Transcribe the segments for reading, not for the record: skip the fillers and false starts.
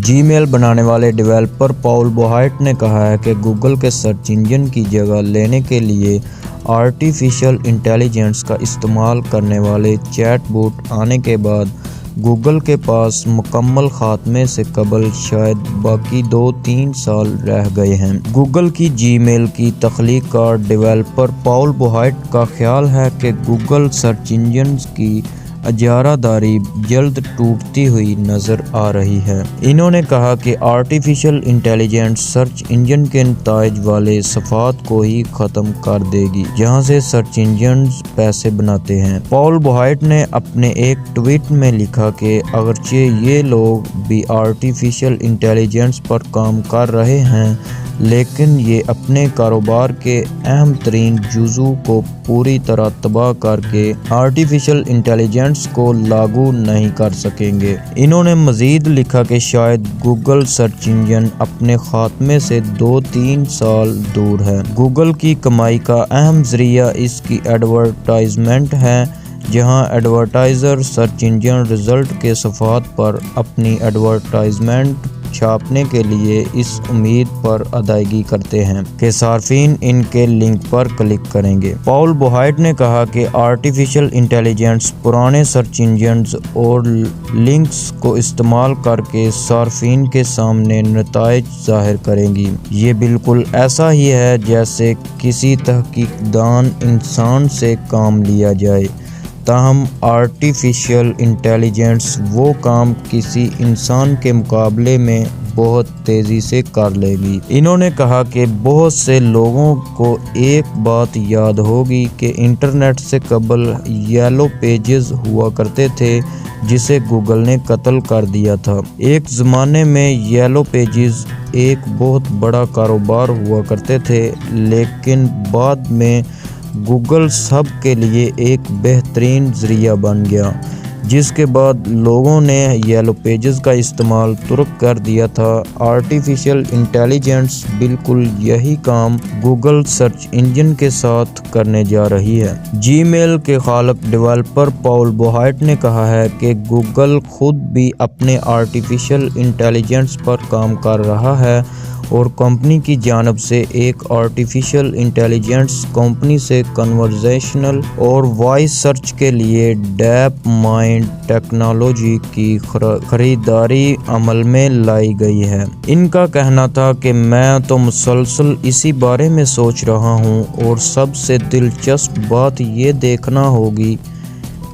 جی میل بنانے والے ڈیولپر پاول بوہائٹ نے کہا ہے کہ گوگل کے سرچ انجن کی جگہ لینے کے لیے آرٹیفیشل انٹیلیجنس کا استعمال کرنے والے چیٹ بوٹ آنے کے بعد گوگل کے پاس مکمل خاتمے سے قبل شاید باقی 2-3 سال رہ گئے ہیں۔ گوگل کی جی میل کی تخلیق کار ڈیولپر پاول بوہائٹ کا خیال ہے کہ گوگل سرچ انجن کی اجارہ داری جلد ٹوٹتی ہوئی نظر آ رہی ہے۔ انہوں نے کہا کہ آرٹیفیشل انٹیلیجنس سرچ انجن کے نتائج والے صفحات کو ہی ختم کر دے گی جہاں سے سرچ انجنز پیسے بناتے ہیں۔ پاول بوہائٹ نے اپنے ایک ٹویٹ میں لکھا کہ اگرچہ یہ لوگ بھی آرٹیفیشل انٹیلیجنس پر کام کر رہے ہیں لیکن یہ اپنے کاروبار کے اہم ترین جزو کو پوری طرح تباہ کر کے آرٹیفیشل انٹیلیجنس کو لاگو نہیں کر سکیں گے۔ انہوں نے مزید لکھا کہ شاید گوگل سرچ انجن اپنے خاتمے سے 2-3 سال دور ہے۔ گوگل کی کمائی کا اہم ذریعہ اس کی ایڈورٹائزمنٹ ہے، جہاں ایڈورٹائزر سرچ انجن رزلٹ کے صفحات پر اپنی ایڈورٹائزمنٹ چھاپنے کے لیے اس امید پر ادائیگی کرتے ہیں کہ صارفین ان کے لنک پر کلک کریں گے۔ پاول بوہائٹ نے کہا کہ آرٹیفیشل انٹیلیجنس پرانے سرچ انجنز اور لنکس کو استعمال کر کے صارفین کے سامنے نتائج ظاہر کرے گی۔ یہ بالکل ایسا ہی ہے جیسے کسی تحقیق دان انسان سے کام لیا جائے، تاہم آرٹیفیشل انٹیلیجنس وہ کام کسی انسان کے مقابلے میں بہت تیزی سے کر لے گی۔ انہوں نے کہا کہ بہت سے لوگوں کو ایک بات یاد ہوگی کہ انٹرنیٹ سے قبل یلو پیجز ہوا کرتے تھے جسے گوگل نے قتل کر دیا تھا۔ ایک زمانے میں یلو پیجز ایک بہت بڑا کاروبار ہوا کرتے تھے لیکن بعد میں گوگل سب کے لیے ایک بہترین ذریعہ بن گیا، جس کے بعد لوگوں نے یلو پیجز کا استعمال ترک کر دیا تھا۔ آرٹیفیشل انٹیلیجنس بالکل یہی کام گوگل سرچ انجن کے ساتھ کرنے جا رہی ہے۔ جی میل کے خالق ڈیولپر پاول بوہائٹ نے کہا ہے کہ گوگل خود بھی اپنے آرٹیفیشل انٹیلیجنس پر کام کر رہا ہے اور کمپنی کی جانب سے ایک آرٹیفیشل انٹیلیجنس کمپنی سے کنورزیشنل اور وائس سرچ کے لیے ڈیپ مائنڈ ٹیکنالوجی کی خریداری عمل میں لائی گئی ہے۔ ان کا کہنا تھا کہ میں تو مسلسل اسی بارے میں سوچ رہا ہوں اور سب سے دلچسپ بات یہ دیکھنا ہوگی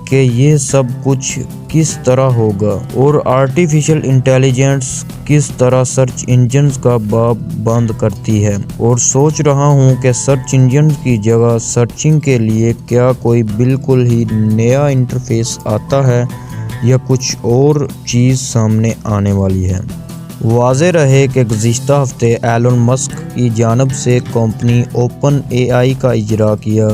کہ یہ سب کچھ کس طرح ہوگا اور آرٹیفیشل انٹیلیجنس کس طرح سرچ انجنز کا باب بند کرتی ہے، اور سوچ رہا ہوں کہ سرچ انجن کی جگہ سرچنگ کے لیے کیا کوئی بالکل ہی نیا انٹرفیس آتا ہے یا کچھ اور چیز سامنے آنے والی ہے۔ واضح رہے کہ گزشتہ ہفتے ایلن مسک کی جانب سے کمپنی اوپن اے آئی کا اجرا کیا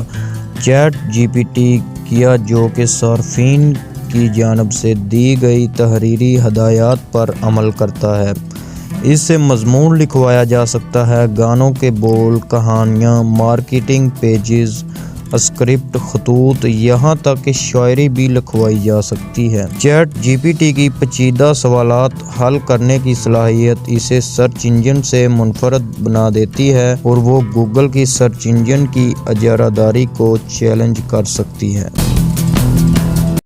چیٹ جی پی ٹی کیا، جو کہ صارفین کی جانب سے دی گئی تحریری ہدایات پر عمل کرتا ہے۔ اس سے مضمون لکھوایا جا سکتا ہے، گانوں کے بول، کہانیاں، مارکیٹنگ پیجز، اسکرپٹ، خطوط، یہاں تک کہ شاعری بھی لکھوائی جا سکتی ہے۔ چیٹ جی پی ٹی کی پیچیدہ سوالات حل کرنے کی صلاحیت اسے سرچ انجن سے منفرد بنا دیتی ہے اور وہ گوگل کی سرچ انجن کی اجارہ داری کو چیلنج کر سکتی ہے۔